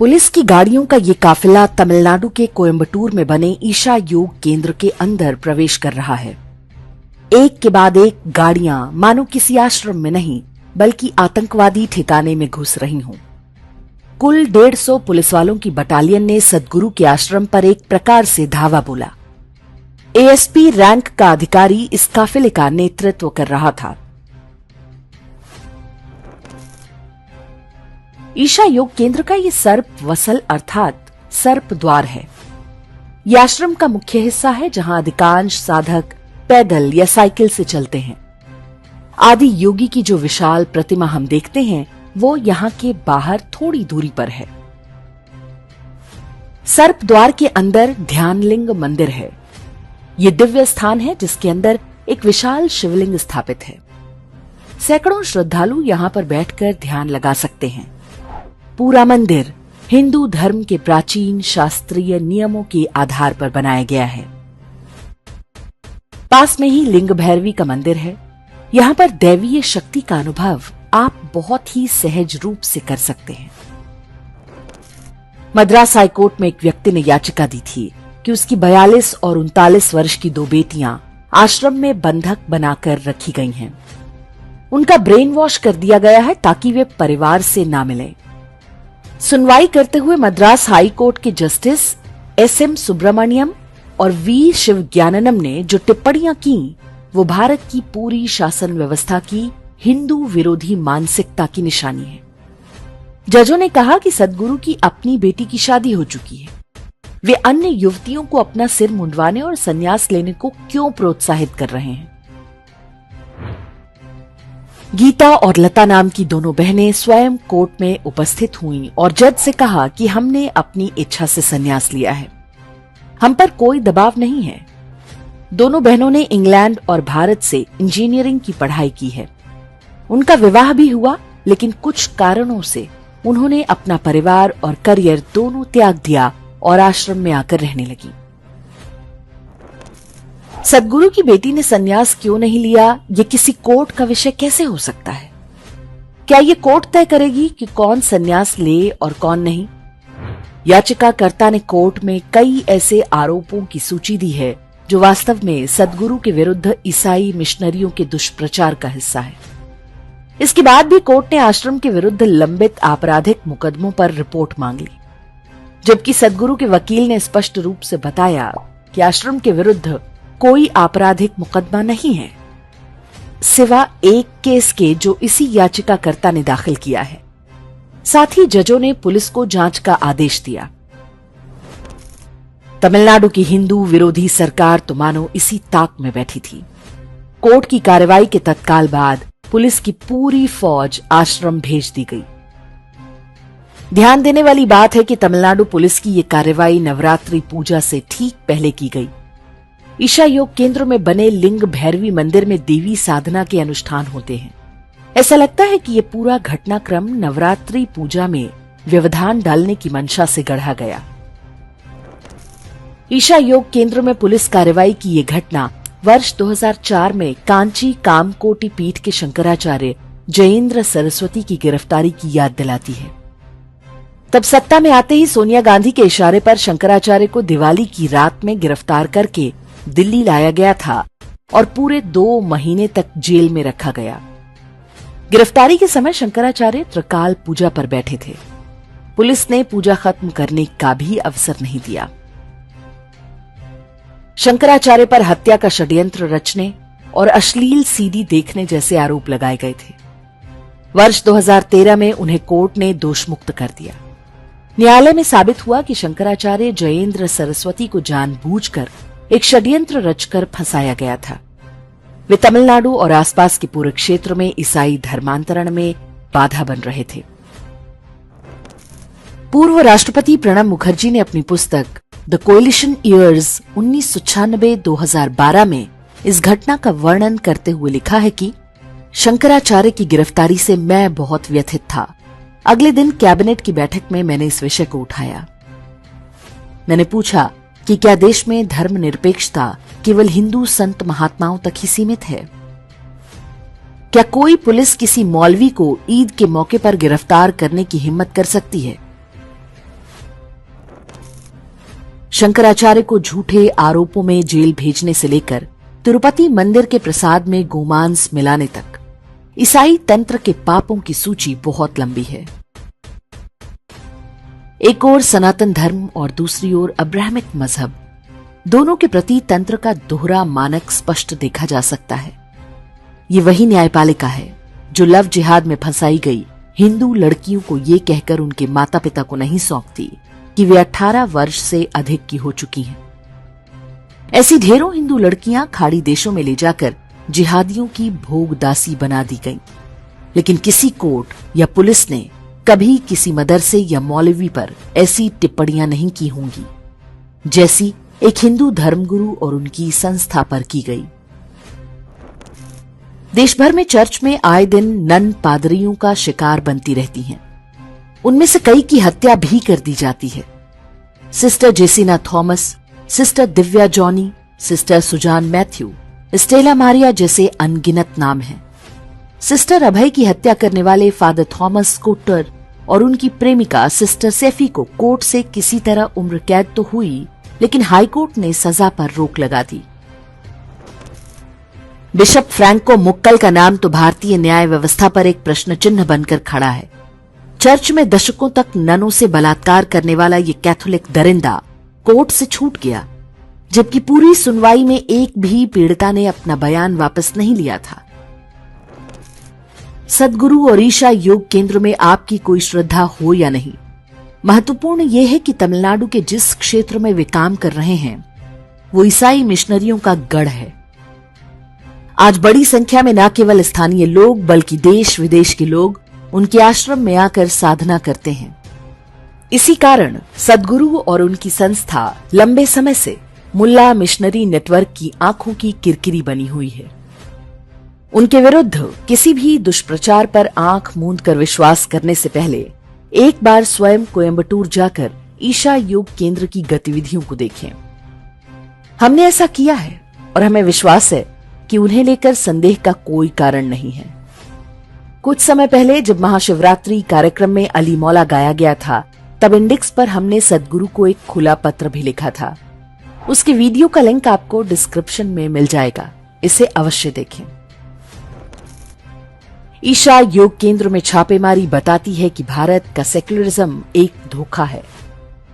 Police की गाड़ियों का ये काफिला तमिलनाडु के कोयम्बटूर में बने ईशा योग केंद्र के अंदर प्रवेश कर रहा है। एक के बाद एक गाड़ियां मानो किसी आश्रम में नहीं बल्कि आतंकवादी ठिकाने में घुस रही हों। कुल 150 पुलिस वालों की बटालियन ने सद्गुरु के आश्रम पर एक प्रकार से धावा बोला। एएसपी रैंक का अधिकारी इस काफिले का नेतृत्व कर रहा था। ईशा योग केंद्र का ये सर्प वसल अर्थात सर्प द्वार है। यह आश्रम का मुख्य हिस्सा है जहां अधिकांश साधक पैदल या साइकिल से चलते हैं। आदि योगी की जो विशाल प्रतिमा हम देखते हैं वो यहाँ के बाहर थोड़ी दूरी पर है। सर्प द्वार के अंदर ध्यानलिंग मंदिर है। ये दिव्य स्थान है जिसके अंदर एक विशाल शिवलिंग स्थापित है। सैकड़ों श्रद्धालु यहाँ पर बैठकर ध्यान लगा सकते हैं। पूरा मंदिर हिंदू धर्म के प्राचीन शास्त्रीय नियमों के आधार पर बनाया गया है। पास में ही लिंग भैरवी का मंदिर है। यहाँ पर दैवीय शक्ति का अनुभव आप बहुत ही सहज रूप से कर सकते हैं। मद्रास हाईकोर्ट में एक व्यक्ति ने याचिका दी थी कि उसकी 42 और 39 वर्ष की 2 बेटियां आश्रम में बंधक बनाकर रखी गई हैं। उनका ब्रेन वॉश कर दिया गया है ताकि वे परिवार से ना मिलें। सुनवाई करते हुए मद्रास हाई कोर्ट के जस्टिस एसएम सुब्रमण्यम और वी शिवज्ञाननम ने जो टिप्पणियां की वो भारत की पूरी शासन व्यवस्था की हिंदू विरोधी मानसिकता की निशानी है। जजों ने कहा कि सद्गुरु की अपनी बेटी की शादी हो चुकी है। वे अन्य युवतियों को अपना सिर मुंडवाने और संन्यास लेने को क्यों प्रोत्साहित कर रहे हैं। गीता और लता नाम की दोनों बहनें स्वयं कोर्ट में उपस्थित हुईं और जज से कहा कि हमने अपनी इच्छा से संन्यास लिया है, हम पर कोई दबाव नहीं है। दोनों बहनों ने इंग्लैंड और भारत से इंजीनियरिंग की पढ़ाई की है। उनका विवाह भी हुआ, लेकिन कुछ कारणों से उन्होंने अपना परिवार और करियर दोनों त्याग दिया और आश्रम में आकर रहने लगी। सद्गुरु की बेटी ने संन्यास क्यों नहीं लिया, ये किसी कोर्ट का विषय कैसे हो सकता है? क्या ये कोर्ट तय करेगी कि कौन संन्यास ले और कौन नहीं? याचिकाकर्ता ने कोर्ट में कई ऐसे आरोपों की सूची दी है जो वास्तव में सद्गुरु के विरुद्ध ईसाई मिशनरियों के दुष्प्रचार का हिस्सा है। इसके बाद भी कोर्ट ने आश्रम के विरुद्ध लंबित आपराधिक मुकदमों पर रिपोर्ट मांग ली, जबकि सद्गुरु के वकील ने स्पष्ट रूप से बताया कि आश्रम के विरुद्ध कोई आपराधिक मुकदमा नहीं है, सिवा एक केस के जो इसी याचिकाकर्ता ने दाखिल किया है। साथ ही जजों ने पुलिस को जांच का आदेश दिया। तमिलनाडु की हिंदू विरोधी सरकार तो मानो इसी ताक में बैठी थी। कोर्ट की कार्रवाई के तत्काल बाद पुलिस की पूरी फौज आश्रम भेज दी गई। ध्यान देने वाली बात है कि तमिलनाडु पुलिस की यह कार्रवाई नवरात्रि पूजा से ठीक पहले की गई। ईशा योग केंद्र में बने लिंग भैरवी मंदिर में देवी साधना के अनुष्ठान होते हैं। ऐसा लगता है कि यह पूरा घटनाक्रम नवरात्रि पूजा में व्यवधान डालने की मंशा से गढ़ा गया। ईशा योग केंद्र में पुलिस कार्रवाई की यह घटना वर्ष 2004 में कांची कामकोटि पीठ के शंकराचार्य जयेंद्र सरस्वती की गिरफ्तारी की याद दिलाती है। तब सत्ता में आते ही सोनिया गांधी के इशारे पर शंकराचार्य को दिवाली की रात में गिरफ्तार करके दिल्ली लाया गया था और पूरे 2 महीने तक जेल में रखा गया। गिरफ्तारी के समय शंकराचार्य त्रिकाल पूजा पर बैठे थे। पुलिस ने पूजा खत्म करने का भी अवसर नहीं दिया। शंकराचार्य पर हत्या का षड्यंत्र रचने और अश्लील सीडी देखने जैसे आरोप लगाए गए थे। वर्ष 2013 में उन्हें कोर्ट ने दोषमुक्त कर दिया। न्यायालय में साबित हुआ कि शंकराचार्य जयेंद्र सरस्वती को जानबूझकर एक षड्यंत्र रचकर फंसाया गया था। वे तमिलनाडु और आसपास के पूरे क्षेत्र में ईसाई धर्मांतरण में बाधा बन रहे थे। पूर्व राष्ट्रपति प्रणब मुखर्जी ने अपनी पुस्तक द कोएलिशन ईयर्स 1996-2012 में इस घटना का वर्णन करते हुए लिखा है कि शंकराचार्य की गिरफ्तारी से मैं बहुत व्यथित था। अगले दिन कैबिनेट की बैठक में मैंने इस विषय को उठाया। मैंने पूछा कि क्या देश में धर्मनिरपेक्षता केवल हिंदू संत महात्माओं तक ही सीमित है? क्या कोई पुलिस किसी मौलवी को ईद के मौके पर गिरफ्तार करने की हिम्मत कर सकती है? शंकराचार्य को झूठे आरोपों में जेल भेजने से लेकर तिरुपति मंदिर के प्रसाद में गोमांस मिलाने तक ईसाई तंत्र के पापों की सूची बहुत लंबी है। एक ओर सनातन धर्म और दूसरी ओर अब्राहमिक मजहब, दोनों के प्रति तंत्र का दोहरा मानक स्पष्ट देखा जा सकता है। ये वही न्यायपालिका है जो लव जिहाद में फंसाई गई हिंदू लड़कियों को ये कहकर उनके माता पिता को नहीं सौंपती कि वे 18 वर्ष से अधिक की हो चुकी हैं। ऐसी ढेरों हिंदू लड़कियां खाड़ी देशों में ले जाकर जिहादियों की भोग दासी बना दी गईं। लेकिन किसी कोर्ट या पुलिस ने कभी किसी मदरसे या मौलवी पर ऐसी टिप्पणियां नहीं की होंगी जैसी एक हिंदू धर्मगुरु और उनकी संस्था पर की गई। देश भर में चर्च में आए दिन नन पादरियों का शिकार बनती रहती हैं। उनमें से कई की हत्या भी कर दी जाती है। Sister Jesina Thomas, sister Divya Johnny, sister Susan Mathew, Stella Maria जैसे अनगिनत नाम हैं। सिस्टर अभय की हत्या करने वाले फादर थॉमस कोटर और उनकी प्रेमिका सिस्टर सेफी को कोर्ट से किसी तरह उम्र कैद तो हुई, लेकिन हाईकोर्ट ने सजा पर रोक लगा दी। बिशप फ्रैंको मुक्कल का नाम तो भारतीय न्याय व्यवस्था पर एक प्रश्न चिन्ह बनकर खड़ा है। चर्च में दशकों तक ननों से बलात्कार करने वाला ये कैथोलिक दरिंदा कोर्ट से छूट गया, जबकि पूरी सुनवाई में एक भी पीड़िता ने अपना बयान वापस नहीं लिया था। सद्गुरु और ईशा योग केंद्र में आपकी कोई श्रद्धा हो या नहीं, महत्वपूर्ण यह है कि तमिलनाडु के जिस क्षेत्र में वे काम कर रहे हैं वो ईसाई मिशनरियों का गढ़ है। आज बड़ी संख्या में न केवल स्थानीय लोग बल्कि देश विदेश के लोग उनके आश्रम में आकर साधना करते हैं। इसी कारण सद्गुरु और उनकी संस्था लंबे समय से मुल्ला मिशनरी नेटवर्क की आंखों की किरकिरी बनी हुई है। उनके विरुद्ध किसी भी दुष्प्रचार पर आंख मूंद कर विश्वास करने से पहले एक बार स्वयं कोयम्बटूर जाकर ईशा योग केंद्र की गतिविधियों को देखें। हमने ऐसा किया है और हमें विश्वास है कि उन्हें लेकर संदेह का कोई कारण नहीं है। कुछ समय पहले जब महाशिवरात्रि कार्यक्रम में अली मौला गाया गया था, तब इंडेक्स पर हमने सद्गुरु को एक खुला पत्र भी लिखा था। उसके वीडियो का लिंक आपको डिस्क्रिप्शन में मिल जाएगा, इसे अवश्य देखें। ईशा योग केंद्र में छापेमारी बताती है कि भारत का सेक्युलरिज्म एक धोखा है।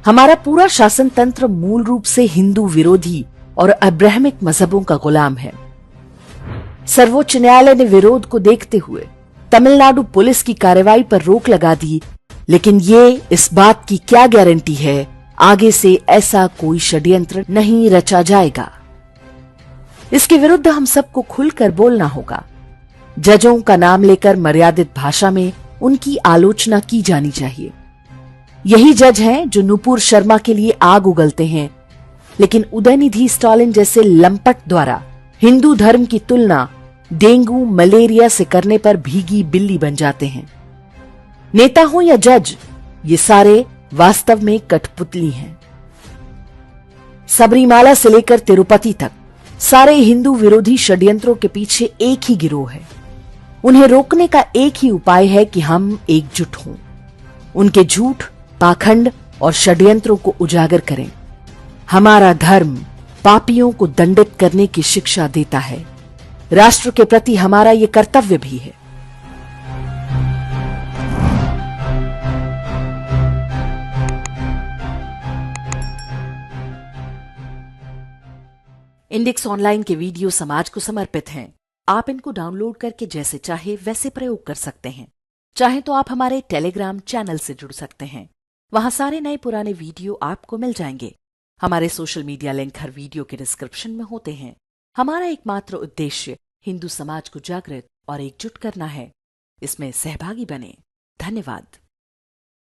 हमारा पूरा शासन तंत्र मूल रूप से हिंदू विरोधी और अब्राहमिक मजहबों का गुलाम है। सर्वोच्च न्यायालय ने विरोध को देखते हुए तमिलनाडु पुलिस की कार्रवाई पर रोक लगा दी, लेकिन ये इस बात की क्या गारंटी है आगे से ऐसा कोई षड्यंत्र नहीं रचा जाएगा। इसके विरुद्ध हम सबको खुलकर बोलना होगा। जजों का नाम लेकर मर्यादित भाषा में उनकी आलोचना की जानी चाहिए। यही जज हैं जो नुपुर शर्मा के लिए आग उगलते हैं, लेकिन उदयनिधि स्टालिन जैसे लंपट द्वारा हिंदू धर्म की तुलना डेंगू मलेरिया से करने पर भीगी बिल्ली बन जाते हैं। नेता हो या जज, ये सारे वास्तव में कठपुतली हैं। सबरीमाला से लेकर तिरुपति तक सारे हिंदू विरोधी षड्यंत्रों के पीछे एक ही गिरोह है। उन्हें रोकने का एक ही उपाय है कि हम एकजुट हों, उनके झूठ, पाखंड और षड्यंत्रों को उजागर करें। हमारा धर्म पापियों को दंडित करने की शिक्षा देता है। राष्ट्र के प्रति हमारा ये कर्तव्य भी है। इंडेक्स ऑनलाइन के वीडियो समाज को समर्पित हैं। आप इनको डाउनलोड करके जैसे चाहे वैसे प्रयोग कर सकते हैं। चाहे तो आप हमारे टेलीग्राम चैनल से जुड़ सकते हैं। वहां सारे नए पुराने वीडियो आपको मिल जाएंगे। हमारे सोशल मीडिया लिंक हर वीडियो के डिस्क्रिप्शन में होते हैं। हमारा एकमात्र उद्देश्य हिंदू समाज को जागृत और एकजुट करना है। इसमें सहभागी बने। धन्यवाद।